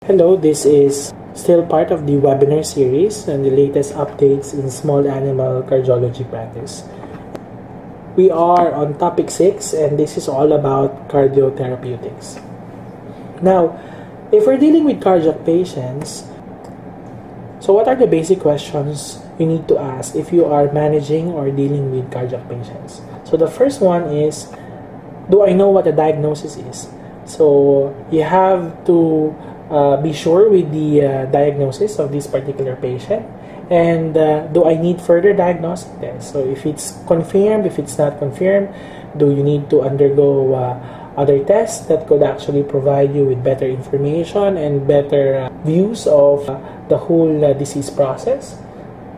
Hello, this is still part of the webinar series and the latest updates in small animal cardiology practice. We are on topic 6 and this is all about cardiotherapeutics. Now, if we're dealing with cardiac patients, so what are the basic questions you need to ask if you are managing or dealing with cardiac patients? So the first one is, do I know what the diagnosis is? So you have to be sure with the diagnosis of this particular patient, and do I need further diagnostic tests? So if it's confirmed, if it's not confirmed, do you need to undergo other tests that could actually provide you with better information and better views of the whole disease process?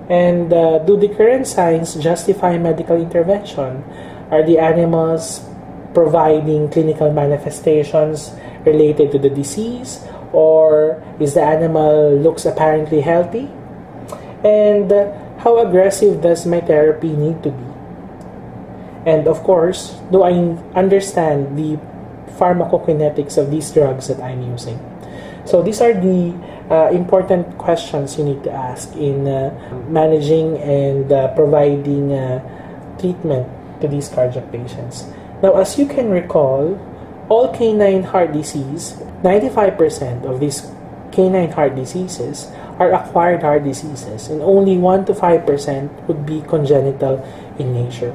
And do the current signs justify medical intervention? Are the animals providing clinical manifestations related to the disease, or is the animal looks apparently healthy? And how aggressive does my therapy need to be? And of course, do I understand the pharmacokinetics of these drugs that I'm using? So these are the important questions you need to ask in managing and providing treatment to these cardiac patients. Now, as you can recall, all canine heart disease, 95% of these canine heart diseases are acquired heart diseases, and only 1 to 5% would be congenital in nature.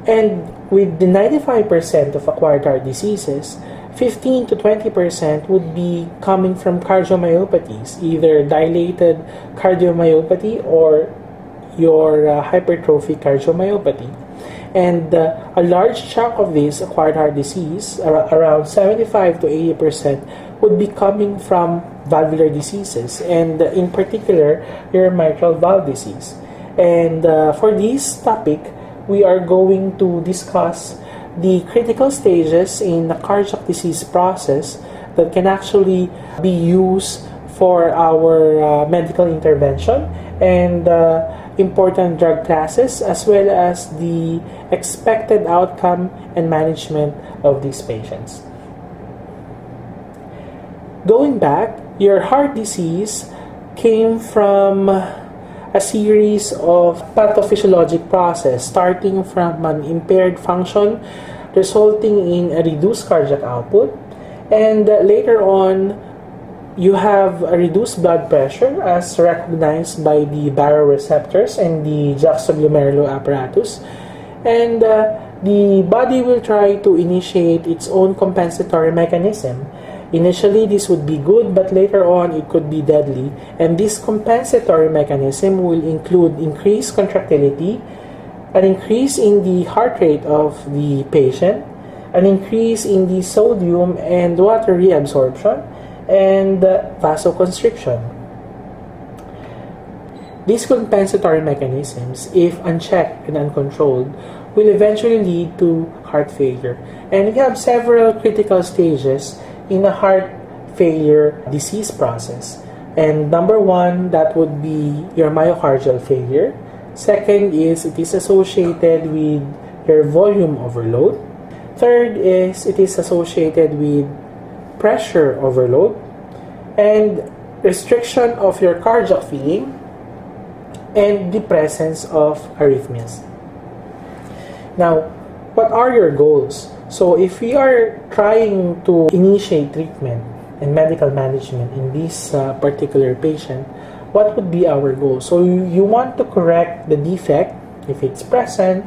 And with the 95% of acquired heart diseases, 15 to 20% would be coming from cardiomyopathies, either dilated cardiomyopathy or your hypertrophic cardiomyopathy. And a large chunk of this acquired heart disease, around 75 to 80%, would be coming from valvular diseases, and in particular, your mitral valve disease. And for this topic, we are going to discuss the critical stages in the cardiac disease process that can actually be used for our medical intervention, and important drug classes, as well as the expected outcome and management of these patients. Going back, your heart disease came from a series of pathophysiologic process, starting from an impaired function resulting in a reduced cardiac output, and later on you have a reduced blood pressure as recognized by the baroreceptors and the juxtaglomerular apparatus, and the body will try to initiate its own compensatory mechanism. Initially, this would be good, but later on it could be deadly, and this compensatory mechanism will include increased contractility, an increase in the heart rate of the patient, an increase in the sodium and water reabsorption, and vasoconstriction. These compensatory mechanisms, if unchecked and uncontrolled, will eventually lead to heart failure. And we have several critical stages in a heart failure disease process. And number one, that would be your myocardial failure. Second is it is associated with your volume overload. Third is it is associated with pressure overload and restriction of your cardiac filling and the presence of arrhythmias. Now, what are your goals? So if we are trying to initiate treatment and medical management in this particular patient, what would be our goal? So you want to correct the defect if it's present,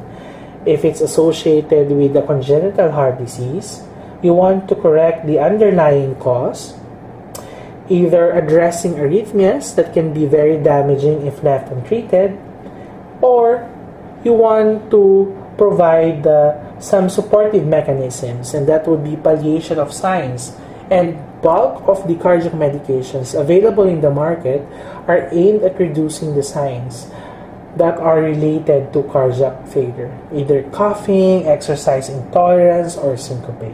if it's associated with a congenital heart disease. You want to correct the underlying cause, either addressing arrhythmias that can be very damaging if left untreated, or you want to provide some supportive mechanisms, and that would be palliation of signs. And bulk of the cardiac medications available in the market are aimed at reducing the signs that are related to cardiac failure, either coughing, exercise intolerance, or syncope.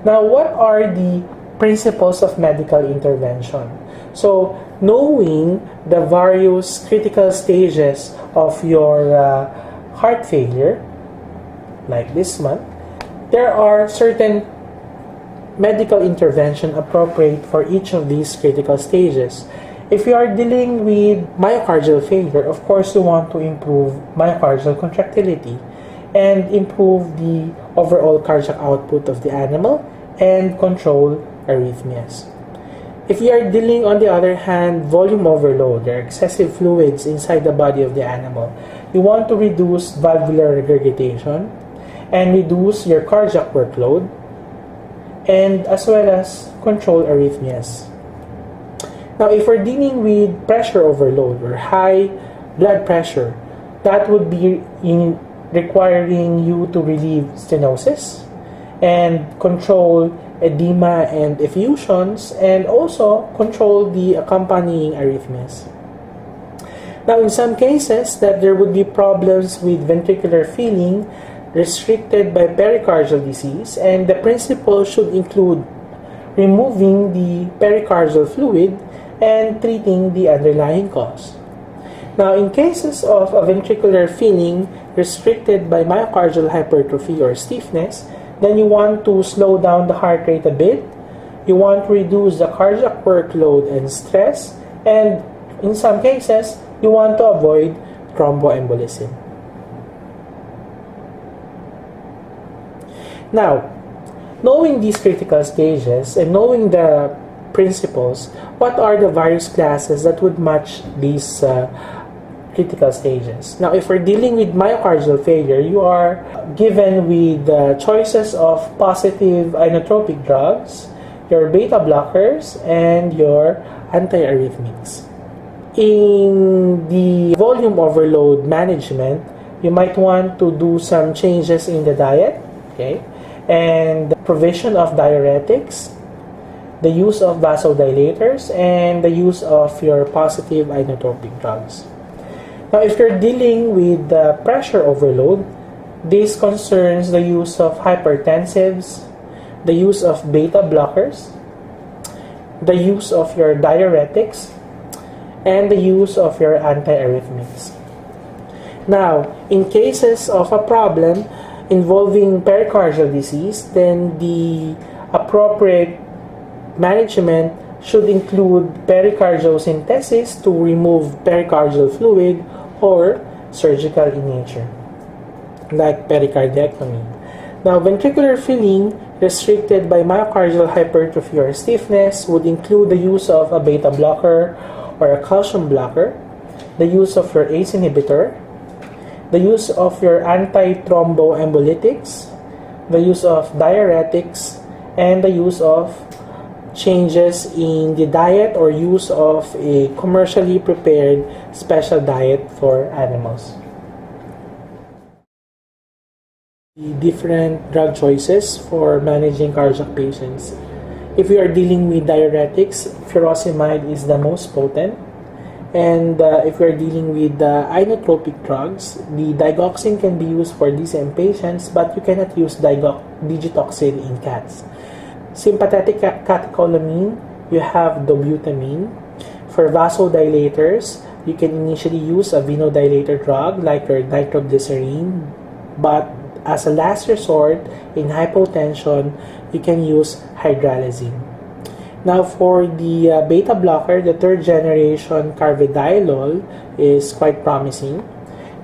Now, what are the principles of medical intervention? So, knowing the various critical stages of your heart failure, like this one, there are certain medical intervention appropriate for each of these critical stages. If you are dealing with myocardial failure, of course you want to improve myocardial contractility and improve the overall cardiac output of the animal and control arrhythmias. If you are dealing, on the other hand, volume overload or excessive fluids inside the body of the animal, you want to reduce valvular regurgitation and reduce your cardiac workload, and as well as control arrhythmias. Now, if we're dealing with pressure overload or high blood pressure, that would be requiring you to relieve stenosis and control edema and effusions, and also control the accompanying arrhythmias. Now, in some cases, that there would be problems with ventricular filling restricted by pericardial disease, and the principle should include removing the pericardial fluid and treating the underlying cause. Now, in cases of a ventricular filling restricted by myocardial hypertrophy or stiffness, then you want to slow down the heart rate a bit. You want to reduce the cardiac workload and stress, and in some cases, you want to avoid thromboembolism. Now, knowing these critical stages and knowing the principles, what are the various classes that would match these critical stages? Now, if we're dealing with myocardial failure, you are given with choices of positive inotropic drugs, your beta blockers, and your antiarrhythmics. In the volume overload management, you might want to do some changes in the diet, okay, and the provision of diuretics, the use of vasodilators, and the use of your positive inotropic drugs. Now, if you're dealing with pressure overload, this concerns the use of hypertensives, the use of beta blockers, the use of your diuretics, and the use of your antiarrhythmics. Now, in cases of a problem involving pericardial disease, then the appropriate management should include pericardiocentesis to remove pericardial fluid, or surgical in nature, like pericardiectomy. Now, ventricular filling restricted by myocardial hypertrophy or stiffness would include the use of a beta blocker or a calcium blocker, the use of your ACE inhibitor, the use of your antithromboembolytics, the use of diuretics, and the use of changes in the diet or use of a commercially prepared special diet for animals. The different drug choices for managing cardiac patients. If we are dealing with diuretics, furosemide is the most potent. And if we are dealing with inotropic drugs, the digoxin can be used for DCM patients, but you cannot use digitoxin in cats. Sympathetic catecholamine, you have dobutamine. For vasodilators, you can initially use a venodilator drug like your nitroglycerin, but as a last resort, in hypotension, you can use hydralazine. Now, for the beta blocker, the third generation carvedilol is quite promising.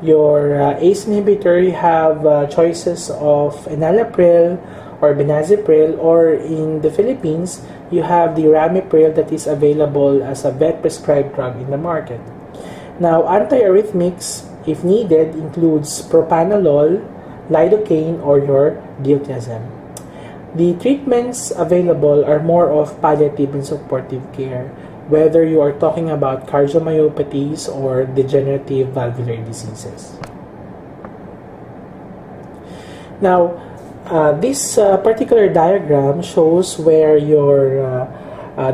Your ACE inhibitor, you have choices of enalapril or benazepril, or in the Philippines, you have the ramipril that is available as a vet-prescribed drug in the market. Now, antiarrhythmics, if needed, includes propanolol, lidocaine, or your diltiazem. The treatments available are more of palliative and supportive care, whether you are talking about cardiomyopathies or degenerative valvular diseases. Now, this particular diagram shows where your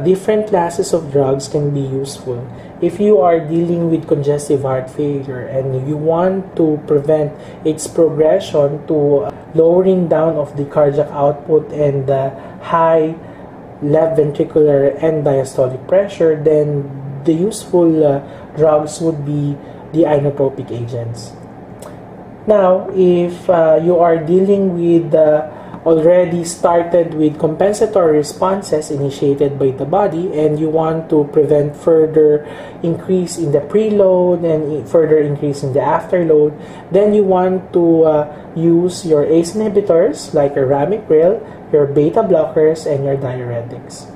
different classes of drugs can be useful. If you are dealing with congestive heart failure and you want to prevent its progression to lowering down of the cardiac output and high left ventricular and diastolic pressure, then the useful drugs would be the inotropic agents. Now, if you are dealing with already started with compensatory responses initiated by the body, and you want to prevent further increase in the preload and further increase in the afterload, then you want to use your ACE inhibitors like your ramipril, your beta blockers, and your diuretics.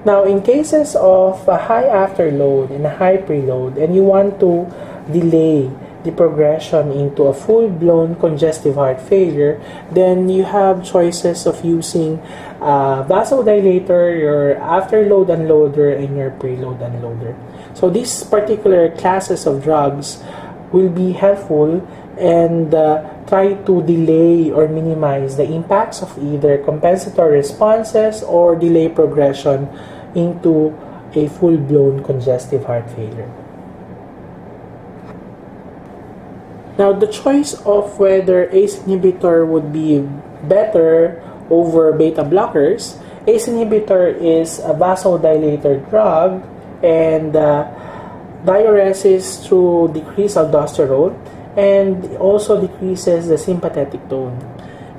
Now, in cases of a high afterload and a high preload, and you want to delay the progression into a full-blown congestive heart failure, then you have choices of using vasodilator, your afterload unloader, and your preload unloader. So these particular classes of drugs will be helpful and try to delay or minimize the impacts of either compensatory responses or delay progression into a full-blown congestive heart failure. Now, the choice of whether ACE inhibitor would be better over beta blockers, ACE inhibitor is a vasodilator drug, and diuresis through decreased aldosterone and also decreases the sympathetic tone.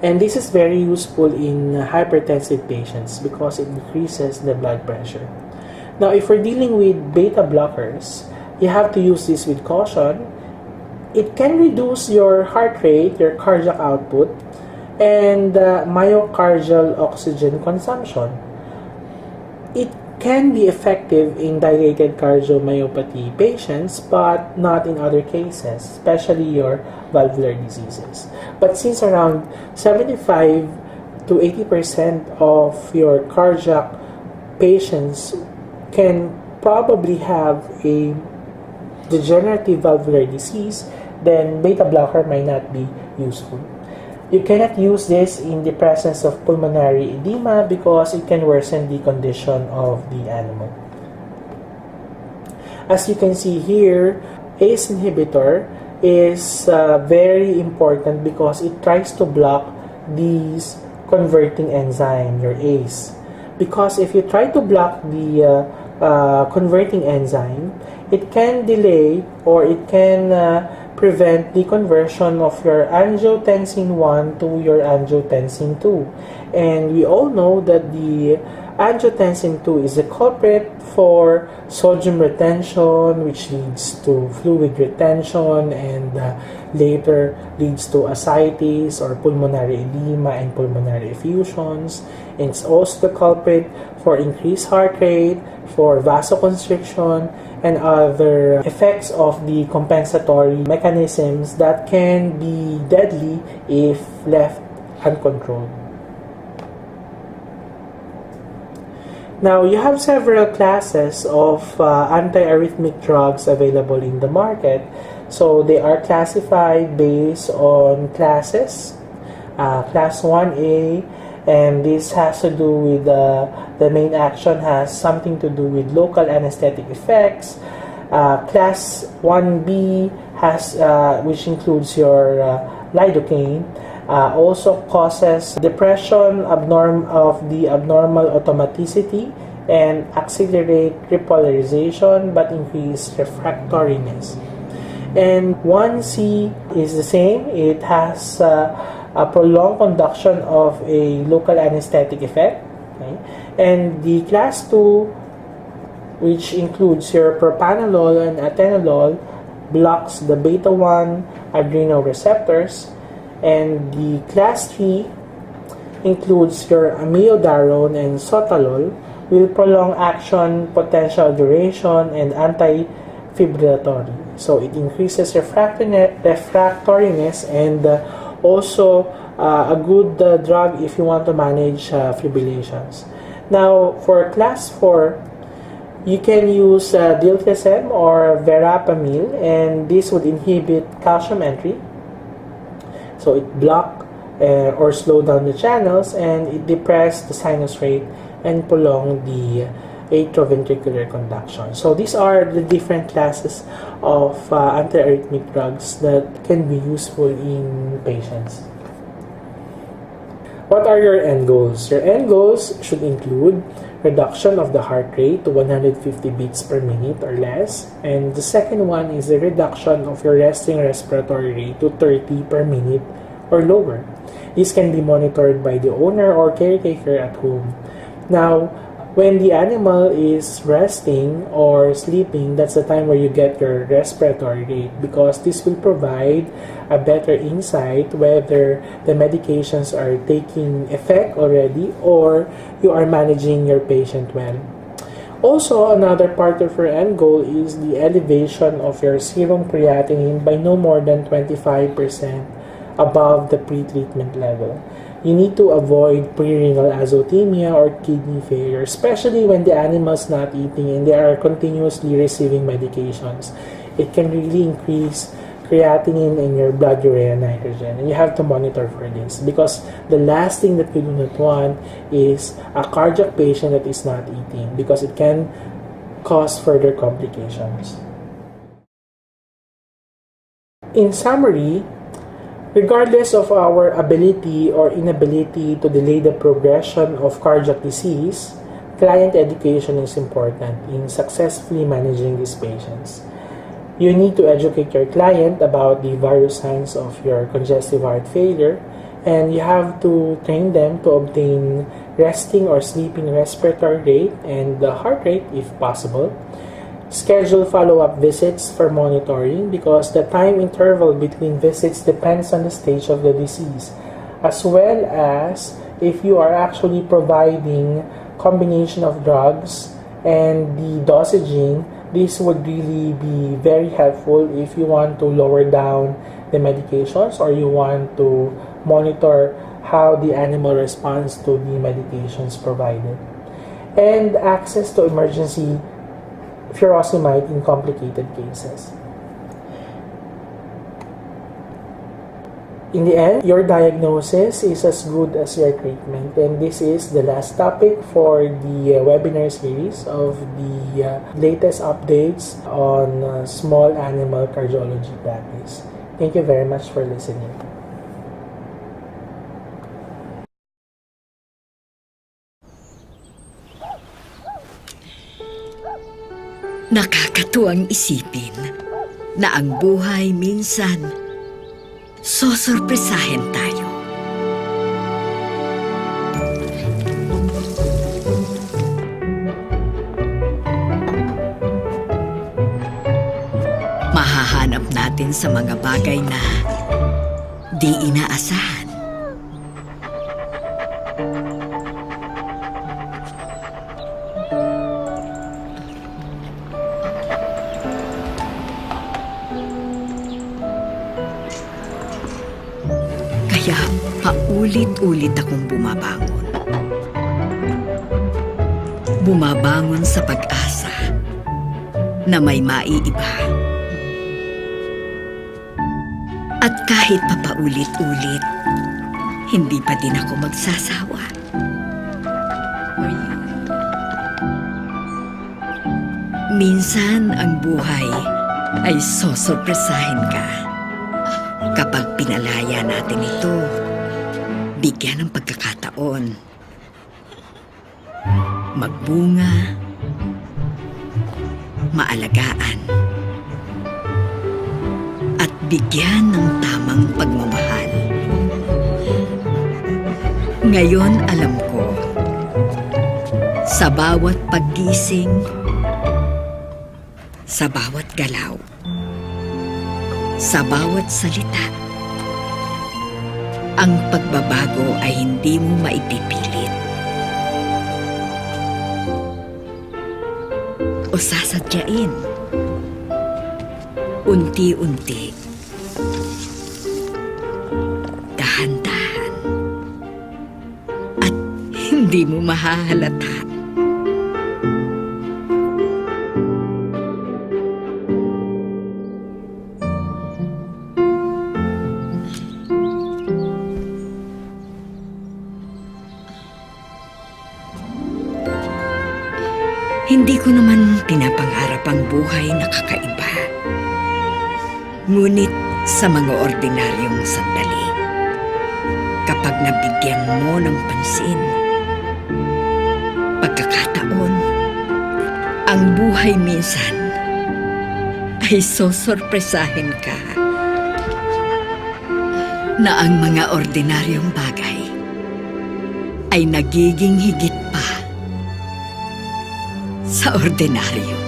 And this is very useful in hypertensive patients because it decreases the blood pressure. Now, if we're dealing with beta blockers, you have to use this with caution. It can reduce your heart rate, your cardiac output, and myocardial oxygen consumption. It can be effective in dilated cardiomyopathy patients, but not in other cases, especially your valvular diseases. But since around 75 to 80% of your cardiac patients can probably have a degenerative valvular disease, then beta blocker might not be useful. You cannot use this in the presence of pulmonary edema because it can worsen the condition of the animal. As you can see here, ACE inhibitor is very important because it tries to block these converting enzyme, your ACE. Because if you try to block the converting enzyme, it can delay or it can prevent the conversion of your angiotensin 1 to your angiotensin 2. And we all know that the angiotensin 2 is the culprit for sodium retention, which leads to fluid retention and later leads to ascites or pulmonary edema and pulmonary effusions. And it's also the culprit for increased heart rate, for vasoconstriction, and other effects of the compensatory mechanisms that can be deadly if left uncontrolled. Now, you have several classes of antiarrhythmic drugs available in the market. So they are classified based on classes. Class 1A, and this has to do with the main action has something to do with local anesthetic effects. Class 1B has which includes your lidocaine, also causes depression of the abnormal automaticity and accelerate repolarization but increase refractoriness. And 1C is the same. It has a prolonged conduction of a local anesthetic effect. Okay? And the class 2, which includes your propranolol and atenolol, blocks the beta-1 adrenoreceptors. And the class 3 includes your amiodarone and sotalol, will prolong action, potential duration, and anti-fibrillatory. So it increases refractoriness and also a good drug if you want to manage fibrillations. Now, for class 4, you can use diltiazem or verapamil, and this would inhibit calcium entry. So it block or slow down the channels, and it depress the sinus rate and prolong the atrioventricular conduction. So these are the different classes of antiarrhythmic drugs that can be useful in patients. What are your end goals? Your end goals should include reduction of the heart rate to 150 beats per minute or less. And the second one is the reduction of your resting respiratory rate to 30 per minute or lower. This can be monitored by the owner or caretaker at home. Now, when the animal is resting or sleeping, that's the time where you get your respiratory rate, because this will provide a better insight whether the medications are taking effect already or you are managing your patient well. Also, another part of your end goal is the elevation of your serum creatinine by no more than 25% above the pre-treatment level. You need to avoid pre-renal azotemia or kidney failure, especially when the animal's not eating and they are continuously receiving medications. It can really increase creatinine in your blood urea nitrogen, and you have to monitor for this, because the last thing that we do not want is a cardiac patient that is not eating, because it can cause further complications. In summary, regardless of our ability or inability to delay the progression of cardiac disease, client education is important in successfully managing these patients. You need to educate your client about the various signs of your congestive heart failure, and you have to train them to obtain resting or sleeping respiratory rate and the heart rate if possible. Schedule follow-up visits for monitoring, because the time interval between visits depends on the stage of the disease, as well as if you are actually providing combination of drugs and the dosaging. This would really be very helpful if you want to lower down the medications or you want to monitor how the animal responds to the medications provided. And access to emergency furosemide in complicated cases. In the end, your diagnosis is as good as your treatment. And this is the last topic for the webinar series of the latest updates on small animal cardiology practice. Thank you very much for listening. Nakakatuwang isipin na ang buhay minsan sosorpresahin tayo. Mahahanap natin sa mga bagay na di inaasahan. Kaya paulit-ulit akong bumabangon. Bumabangon sa pag-asa na may maiiba. At kahit papaulit-ulit, hindi pa din ako magsasawa. Minsan ang buhay ay sosorpresahin ka. Kapag pinalaya natin ito, bigyan ng pagkakataon, magbunga, maalagaan, at bigyan ng tamang pagmamahal. Ngayon alam ko, sa bawat paggising, sa bawat galaw, sa bawat salita, ang pagbabago ay hindi mo maipipilit o sasadyain. Unti-unti, dahan-dahan, at hindi mo mahahalata. Hindi ko naman pinapangarap ang buhay na kakaiba. Ngunit sa mga ordinaryong sandali, kapag nabigyan mo ng pansin, pagkakataon, ang buhay minsan ay sosorpresahin ka. na ang mga ordinaryong bagay ay nagiging higit pa sa ordinaryo.